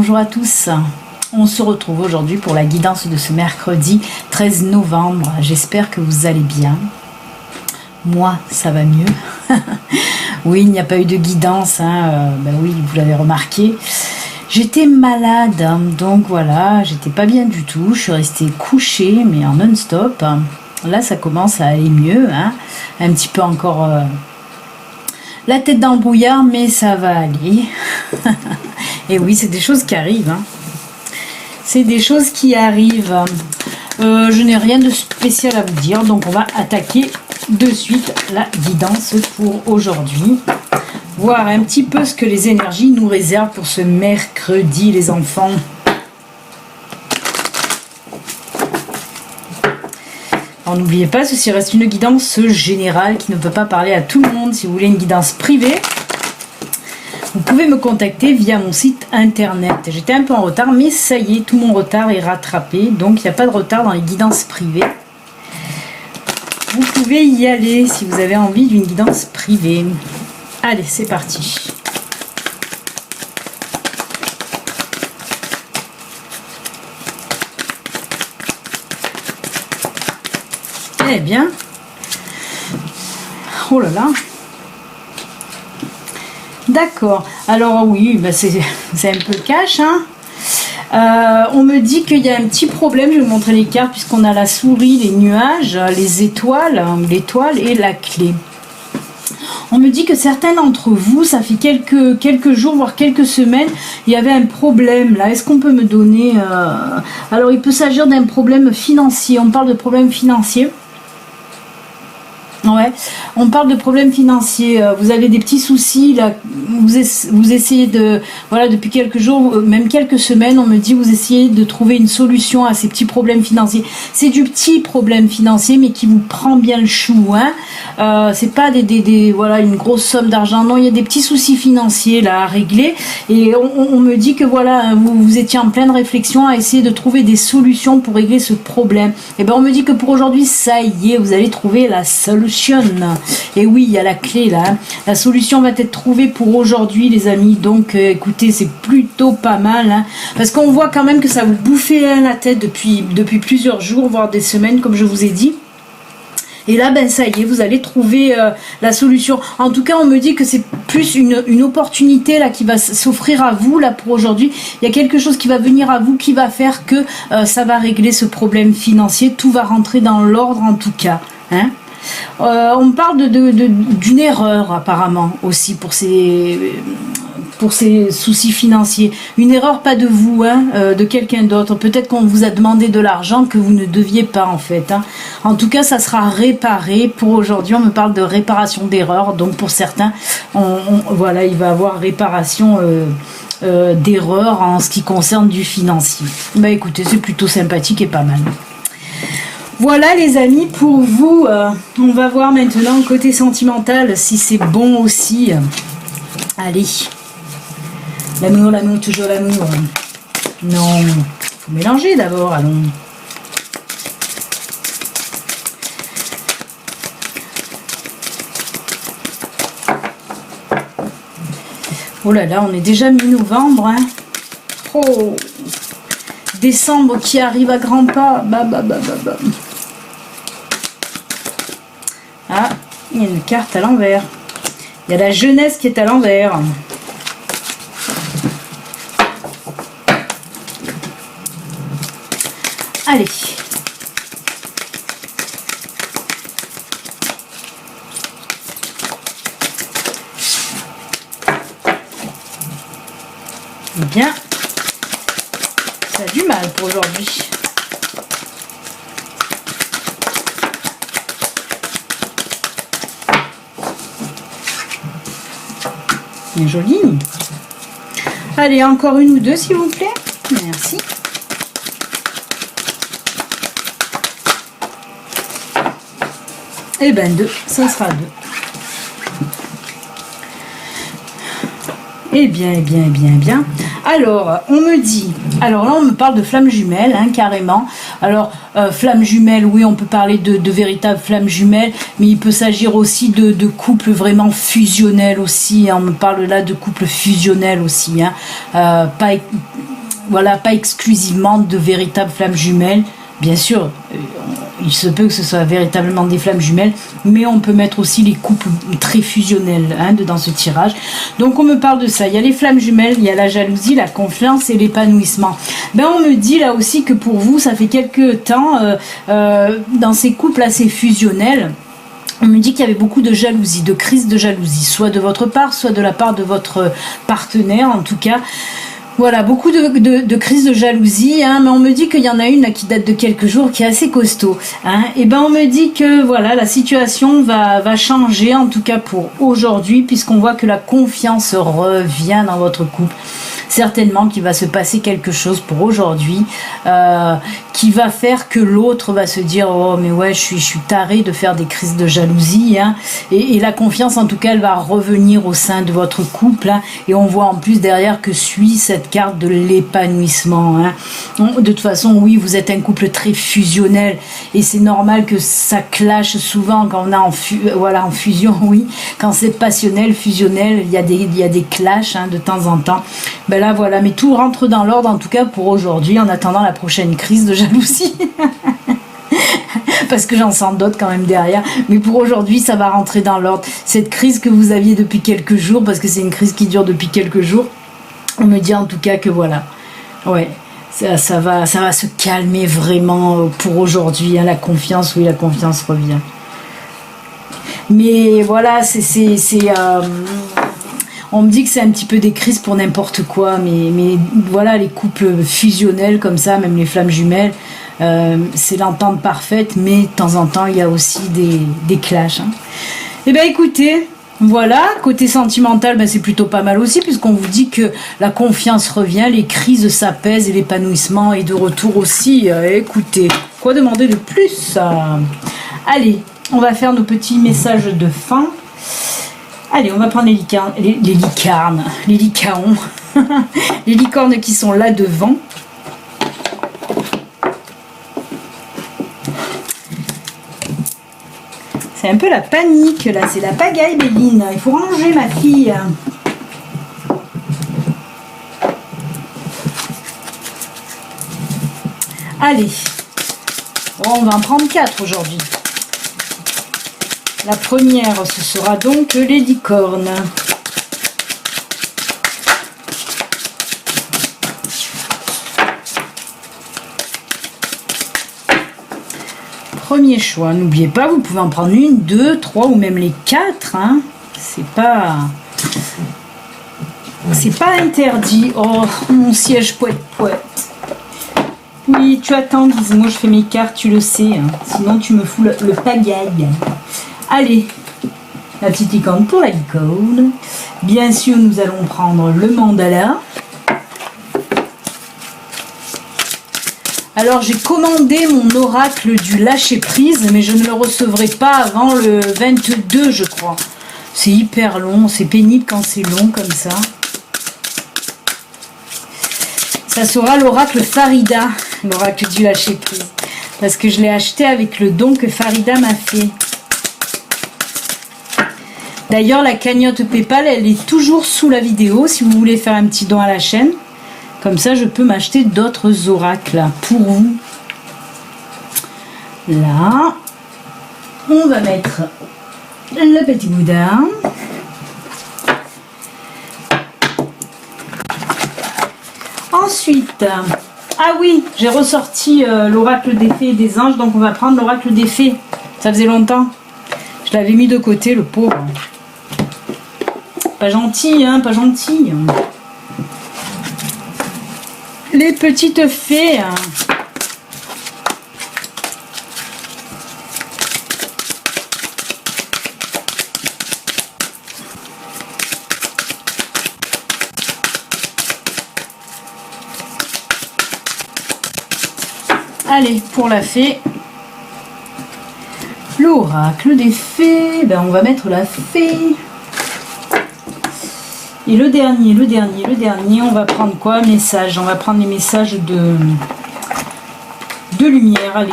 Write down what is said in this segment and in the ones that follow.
bonjour à tous. On se retrouve aujourd'hui pour la guidance de ce mercredi 13 novembre. J'espère que vous allez bien. Moi, ça va mieux. Oui, il n'y a pas eu de guidance, ben oui, vous l'avez remarqué. J'étais malade, donc voilà, j'étais pas bien du tout. Je suis restée couchée, mais en non-stop. Là, ça commence à aller mieux, un petit peu encore la tête dans le brouillard, mais ça va aller. Et oui, c'est des choses qui arrivent. C'est des choses qui arrivent. Je n'ai rien de spécial à vous dire, donc on va attaquer de suite la guidance pour aujourd'hui. Voir un petit peu ce que les énergies nous réservent pour ce mercredi, les enfants. Alors n'oubliez pas, ceci reste une guidance générale qui ne peut pas parler à tout le monde. Si vous voulez une guidance privée, vous pouvez me contacter via mon site internet. J'étais un peu en retard, mais ça y est, tout mon retard est rattrapé. Donc il n'y a pas de retard dans les guidances privées. Vous pouvez y aller si vous avez envie d'une guidance privée. Allez, c'est parti. Eh bien, oh là là. D'accord. Alors oui, bah c'est un peu cash. On me dit qu'il y a un petit problème. Je vais vous montrer les cartes puisqu'on a la souris, les nuages, les étoiles, l'étoile et la clé. On me dit que certains d'entre vous, ça fait quelques jours, voire quelques semaines, il y avait un problème là. Est-ce qu'on peut me donner... Alors, il peut s'agir d'un problème financier. On parle de problème financier. Ouais, on parle de problèmes financiers. Vous avez des petits soucis là. Vous essayez de, voilà, depuis quelques jours, même quelques semaines, on me dit vous essayez de trouver une solution à ces petits problèmes financiers. C'est du petit problème financier, mais qui vous prend bien le chou. C'est pas voilà, une grosse somme d'argent. Non, il y a des petits soucis financiers là à régler. Et on me dit que voilà, vous étiez en pleine réflexion à essayer de trouver des solutions pour régler ce problème. Et ben on me dit que pour aujourd'hui, ça y est, vous allez trouver la solution. Et oui, il y a la clé là. La solution va être trouvée pour aujourd'hui, les amis. Donc, écoutez, c'est plutôt pas mal. Parce qu'on voit quand même que ça vous bouffait la tête depuis plusieurs jours, voire des semaines, comme je vous ai dit. Et là, ben ça y est, vous allez trouver la solution. En tout cas, on me dit que c'est plus une opportunité là qui va s'offrir à vous là pour aujourd'hui. Il y a quelque chose qui va venir à vous qui va faire que ça va régler ce problème financier. Tout va rentrer dans l'ordre en tout cas. On parle d'une erreur apparemment aussi pour ces soucis financiers. Une erreur pas de vous, de quelqu'un d'autre. Peut-être qu'on vous a demandé de l'argent que vous ne deviez pas en fait. En tout cas, ça sera réparé. Pour aujourd'hui, on me parle de réparation d'erreur. Donc pour certains, voilà, il va y avoir réparation d'erreur en ce qui concerne du financier. Bah écoutez, c'est plutôt sympathique et pas mal. Voilà les amis, pour vous, on va voir maintenant côté sentimental si c'est bon aussi. Allez, l'amour, toujours l'amour. Non, faut mélanger d'abord, allons. Oh là là, on est déjà mi-novembre. Oh, décembre qui arrive à grands pas. Ah, il y a une carte à l'envers. Il y a la jeunesse qui est à l'envers. Allez. Eh bien, ça a du mal pour aujourd'hui. C'est joli. Allez, encore une ou deux s'il vous plaît. Merci. Et ben deux, ça sera deux. Eh bien. Alors, on me dit... Alors là, on me parle de flammes jumelles, carrément. Alors, flammes jumelles, oui, on peut parler de véritables flammes jumelles, mais il peut s'agir aussi de couples vraiment fusionnels aussi. On me parle là de couples fusionnels aussi. voilà, pas exclusivement de véritables flammes jumelles. Bien sûr, il se peut que ce soit véritablement des flammes jumelles, mais on peut mettre aussi les couples très fusionnels hein, dans ce tirage. Donc on me parle de ça. Il y a les flammes jumelles, il y a la jalousie, la confiance et l'épanouissement. Ben on me dit là aussi que pour vous, ça fait quelques temps, dans ces couples assez fusionnels, on me dit qu'il y avait beaucoup de jalousie, de crise de jalousie, soit de votre part, soit de la part de votre partenaire en tout cas. Voilà, beaucoup de crises de jalousie, hein, mais on me dit qu'il y en a une là, qui date de quelques jours, qui est assez costaud. Hein, et ben on me dit que voilà, la situation va changer, en tout cas pour aujourd'hui, puisqu'on voit que la confiance revient dans votre couple. Certainement qu'il va se passer quelque chose pour aujourd'hui qui va faire que l'autre va se dire oh mais ouais je suis taré de faire des crises de jalousie hein. Et la confiance en tout cas elle va revenir au sein de votre couple hein. Et on voit en plus derrière que suit cette carte de l'épanouissement hein. De toute façon oui vous êtes un couple très fusionnel et c'est normal que ça clash souvent quand on a en fusion oui quand c'est passionnel fusionnel il y a des clashs hein, de temps en temps. Ben là voilà, mais tout rentre dans l'ordre en tout cas pour aujourd'hui en attendant la prochaine crise de jalousie. Parce que j'en sens d'autres quand même derrière. Mais pour aujourd'hui, ça va rentrer dans l'ordre. Cette crise que vous aviez depuis quelques jours, parce que c'est une crise qui dure depuis quelques jours, on me dit en tout cas que voilà. Ouais, ça va se calmer vraiment pour aujourd'hui. Hein, la confiance, oui, la confiance revient. Mais voilà, on me dit que c'est un petit peu des crises pour n'importe quoi, mais voilà, les couples fusionnels comme ça, même les flammes jumelles, c'est l'entente parfaite, mais de temps en temps, il y a aussi des clashs. Hein. Eh bien, écoutez, voilà, côté sentimental, ben, c'est plutôt pas mal aussi, puisqu'on vous dit que la confiance revient, les crises s'apaisent et l'épanouissement est de retour aussi. Écoutez, quoi demander de plus Allez, on va faire nos petits messages de fin. Allez, on va prendre les licarnes, les licaons, les licornes qui sont là devant. C'est un peu la panique là, c'est la pagaille Béline. Il faut ranger ma fille. Allez, bon, on va en prendre 4 aujourd'hui. La première, ce sera donc les licornes. Premier choix. N'oubliez pas, vous pouvez en prendre 1, 2, 3 ou même les 4. Hein. C'est pas interdit. Oh, mon siège poète. Oui, tu attends, dis-moi, je fais mes cartes, tu le sais. Hein. Sinon, tu me fous le pagaille. Allez, la petite licorne pour la licorne. Bien sûr, nous allons prendre le mandala. Alors, j'ai commandé mon oracle du lâcher-prise, mais je ne le recevrai pas avant le 22, je crois. C'est hyper long, c'est pénible quand c'est long comme ça. Ça sera l'oracle Farida, l'oracle du lâcher-prise. Parce que je l'ai acheté avec le don que Farida m'a fait. D'ailleurs, la cagnotte PayPal, elle est toujours sous la vidéo si vous voulez faire un petit don à la chaîne. Comme ça, je peux m'acheter d'autres oracles pour vous. Là, on va mettre le petit Bouddha. Ensuite, ah oui, j'ai ressorti l'oracle des fées et des anges, donc on va prendre l'oracle des fées. Ça faisait longtemps. Je l'avais mis de côté, le pauvre. Pas gentil, hein, pas gentil. Les petites fées. Allez, pour la fée. L'oracle des fées. Ben, on va mettre la fée. Et le dernier, on va prendre quoi? Message. On va prendre les messages de lumière. Allez.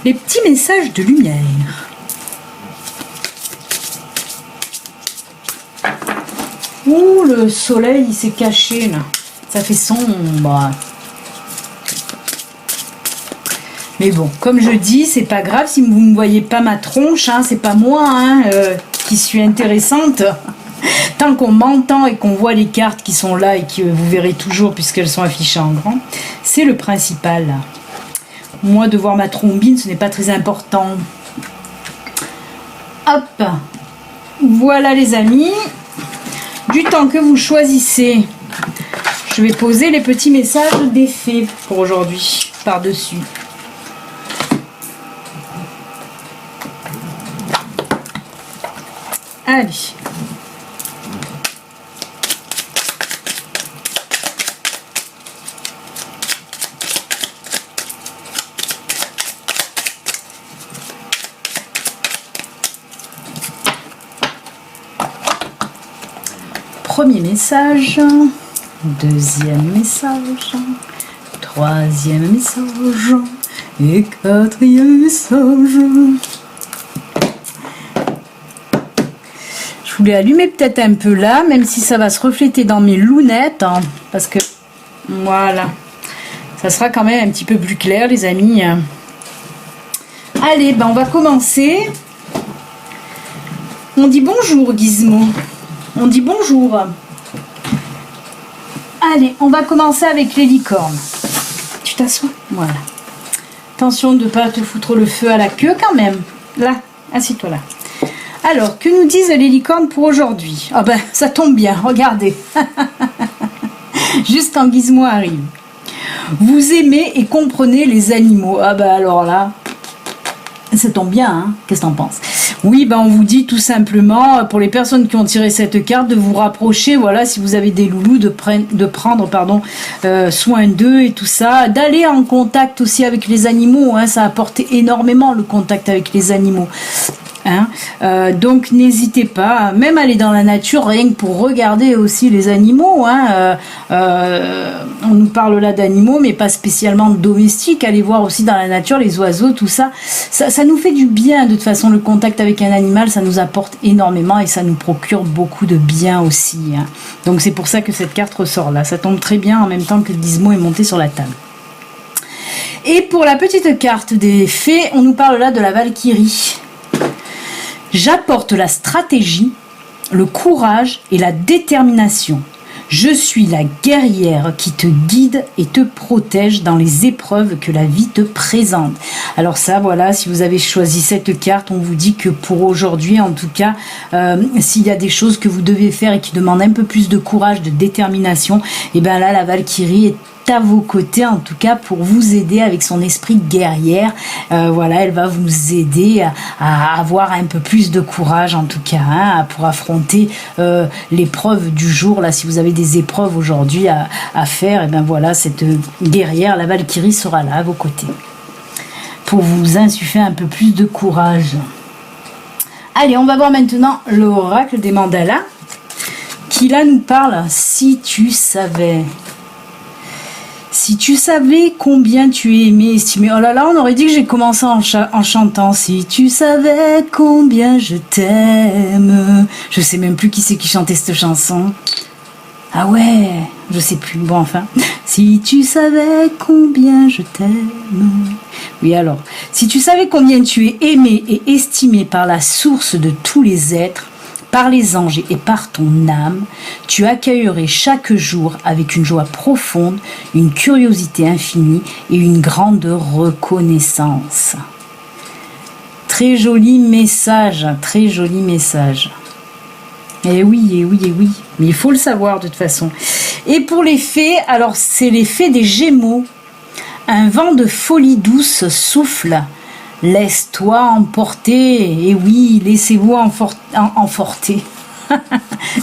Les petits messages de lumière. Ouh, le soleil il s'est caché là. Ça fait sombre. Mais bon, comme je dis, c'est pas grave si vous ne voyez pas ma tronche, hein, c'est pas moi hein, qui suis intéressante. Tant qu'on m'entend et qu'on voit les cartes qui sont là et que vous verrez toujours puisqu'elles sont affichées en grand, c'est le principal. Moi, de voir ma trombine, ce n'est pas très important. Hop, voilà les amis. Du temps que vous choisissez, je vais poser les petits messages des fées pour aujourd'hui, par-dessus. Allez. Premier message, deuxième message, troisième message et quatrième message. Je voulais allumer peut-être un peu là, même si ça va se refléter dans mes lunettes, hein, parce que voilà, ça sera quand même un petit peu plus clair les amis. Allez, ben on va commencer. On dit bonjour Gizmo. On dit bonjour. Allez, on va commencer avec les licornes. Tu t'assois? Voilà. Attention de ne pas te foutre le feu à la queue quand même. Là, assieds-toi là. Alors, que nous disent les licornes pour aujourd'hui? Ah ben, ça tombe bien, regardez. Juste quand Gizmo arrive. Vous aimez et comprenez les animaux. Ah ben alors là, ça tombe bien, hein? Qu'est-ce que t'en penses? Oui, ben on vous dit tout simplement, pour les personnes qui ont tiré cette carte, de vous rapprocher, voilà, si vous avez des loulous, de prendre soin d'eux et tout ça, d'aller en contact aussi avec les animaux, hein, ça apporte énormément le contact avec les animaux. Hein, donc n'hésitez pas, même aller dans la nature, rien que pour regarder aussi les animaux. Hein, on nous parle là d'animaux, mais pas spécialement domestiques. Allez voir aussi dans la nature les oiseaux, tout ça. Ça nous fait du bien. De toute façon, le contact avec un animal, ça nous apporte énormément et ça nous procure beaucoup de bien aussi. Hein. Donc c'est pour ça que cette carte ressort là. Ça tombe très bien en même temps que Gizmo est monté sur la table. Et pour la petite carte des fées, on nous parle là de la Valkyrie. J'apporte la stratégie, le courage et la détermination. Je suis la guerrière qui te guide et te protège dans les épreuves que la vie te présente. Alors ça, voilà, si vous avez choisi cette carte, on vous dit que pour aujourd'hui, en tout cas, s'il y a des choses que vous devez faire et qui demandent un peu plus de courage, de détermination, et bien là, la Valkyrie est à vos côtés en tout cas pour vous aider avec son esprit guerrière. Voilà, elle va vous aider à avoir un peu plus de courage en tout cas, hein, pour affronter l'épreuve du jour. Là, si vous avez des épreuves aujourd'hui à faire, et bien voilà, cette guerrière, la Valkyrie, sera là à vos côtés pour vous insuffler un peu plus de courage. Allez, on va voir maintenant l'oracle des mandalas qui là nous parle. Si tu savais. Si tu savais combien tu es aimé, estimé. Oh là là, on aurait dit que j'ai commencé en chantant. Si tu savais combien je t'aime. Je sais même plus qui c'est qui chantait cette chanson. Ah ouais, je sais plus. Bon, enfin. Si tu savais combien je t'aime. Oui, alors. Si tu savais combien tu es aimé et estimé par la source de tous les êtres, par les anges et par ton âme, tu accueillerais chaque jour avec une joie profonde, une curiosité infinie et une grande reconnaissance. Très joli message, très joli message. Eh oui, eh oui, eh oui. Mais il faut le savoir de toute façon. Et pour les fées, alors c'est les fées des Gémeaux. Un vent de folie douce souffle. Laisse-toi emporter. Et oui, laissez-vous emporter.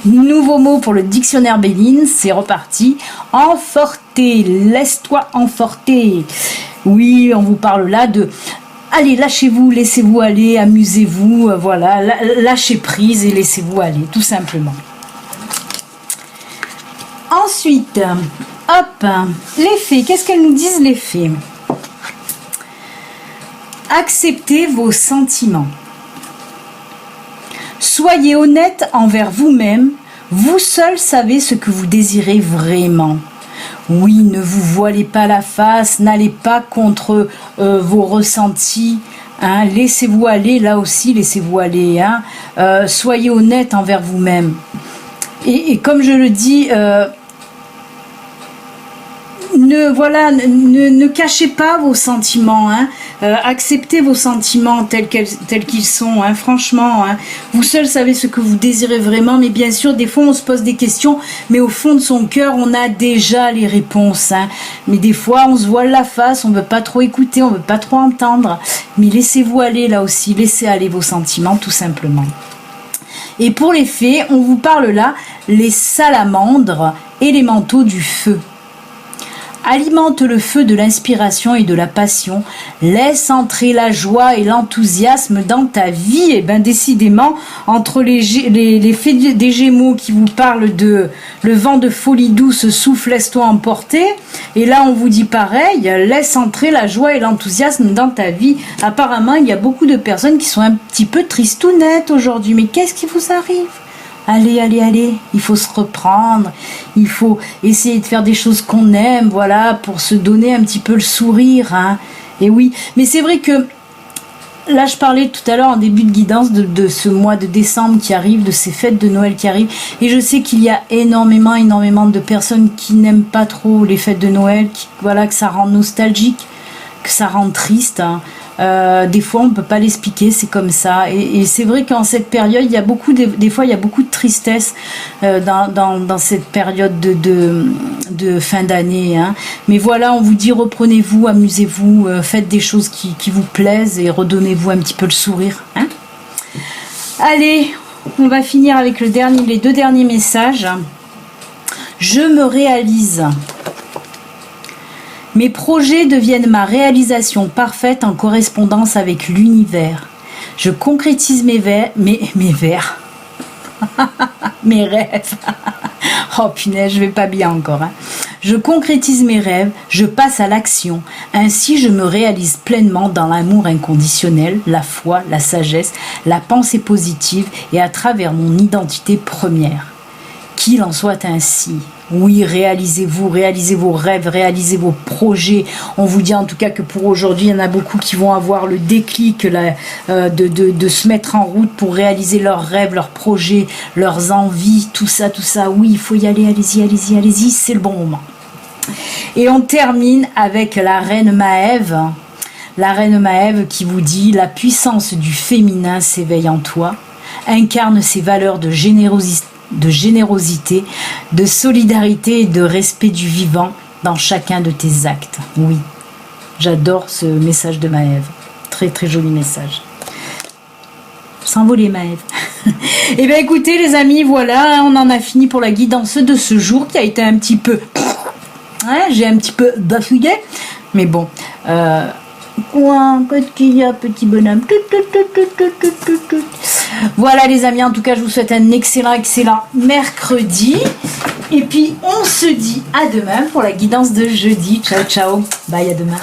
Nouveau mot pour le dictionnaire Béline, c'est reparti. Emporter, laisse-toi emporter. Oui, on vous parle là de... Allez, lâchez-vous, laissez-vous aller, amusez-vous, voilà, lâchez prise et laissez-vous aller, tout simplement. Ensuite, hop, les fées, qu'est-ce qu'elles nous disent les fées ? Acceptez vos sentiments. Soyez honnête envers vous-même. Vous seul savez ce que vous désirez vraiment. Oui, ne vous voilez pas la face, n'allez pas contre vos ressentis. Hein, laissez-vous aller, là aussi, laissez-vous aller. Hein, soyez honnête envers vous-même. Et comme je le dis, ne cachez pas vos sentiments, hein. Acceptez vos sentiments tels qu'ils sont, hein. Franchement, hein. Vous seul savez ce que vous désirez vraiment, mais bien sûr, des fois on se pose des questions, mais au fond de son cœur, on a déjà les réponses, hein. Mais des fois, on se voile la face, on ne veut pas trop écouter, on ne veut pas trop entendre, mais laissez-vous aller là aussi, laissez aller vos sentiments tout simplement. Et pour les fées, on vous parle là, les salamandres, élémentaux du feu. Alimente le feu de l'inspiration et de la passion. Laisse entrer la joie et l'enthousiasme dans ta vie. Et bien décidément, entre les fées des Gémeaux qui vous parlent de le vent de folie douce souffle, laisse-toi emporter. Et là, on vous dit pareil, laisse entrer la joie et l'enthousiasme dans ta vie. Apparemment, il y a beaucoup de personnes qui sont un petit peu tristounettes aujourd'hui. Mais qu'est-ce qui vous arrive ? Allez, il faut se reprendre, il faut essayer de faire des choses qu'on aime, voilà, pour se donner un petit peu le sourire, hein. Et oui, mais c'est vrai que, là je parlais tout à l'heure en début de guidance de ce mois de décembre qui arrive, de ces fêtes de Noël qui arrivent, et je sais qu'il y a énormément de personnes qui n'aiment pas trop les fêtes de Noël, que ça rend nostalgique, que ça rend triste, hein. Des fois on ne peut pas l'expliquer, c'est comme ça, et c'est vrai qu'en cette période il y a des fois il y a beaucoup de tristesse dans cette période de fin d'année, hein. Mais voilà, on vous dit reprenez-vous, amusez-vous, faites des choses qui vous plaisent et redonnez-vous un petit peu le sourire, hein. Allez, on va finir avec les deux derniers messages. Je me réalise. Mes projets deviennent ma réalisation parfaite en correspondance avec l'univers. Je concrétise mes rêves. Oh punaise, je vais pas bien encore, hein. Je concrétise mes rêves, je passe à l'action. Ainsi, je me réalise pleinement dans l'amour inconditionnel, la foi, la sagesse, la pensée positive et à travers mon identité première. Qu'il en soit ainsi. Oui, réalisez vos rêves, réalisez vos projets. On vous dit en tout cas que pour aujourd'hui, il y en a beaucoup qui vont avoir le déclic de se mettre en route pour réaliser leurs rêves, leurs projets, leurs envies, tout ça. Oui, il faut y aller, allez-y, c'est le bon moment. Et on termine avec la reine Maève. La reine Maève qui vous dit « La puissance du féminin s'éveille en toi, incarne ses valeurs de générosité, de solidarité et de respect du vivant dans chacun de tes actes. » Oui, j'adore ce message de Maève. Très très joli message. S'envoler Maève. Et bien écoutez les amis, voilà, on en a fini pour la guidance de ce jour qui a été un petit peu... j'ai un petit peu bafouillé, mais bon... Qu'est-ce qu'il y a, petit bonhomme? Voilà les amis, en tout cas je vous souhaite un excellent mercredi, et puis on se dit à demain pour la guidance de jeudi. Ciao, bye, à demain.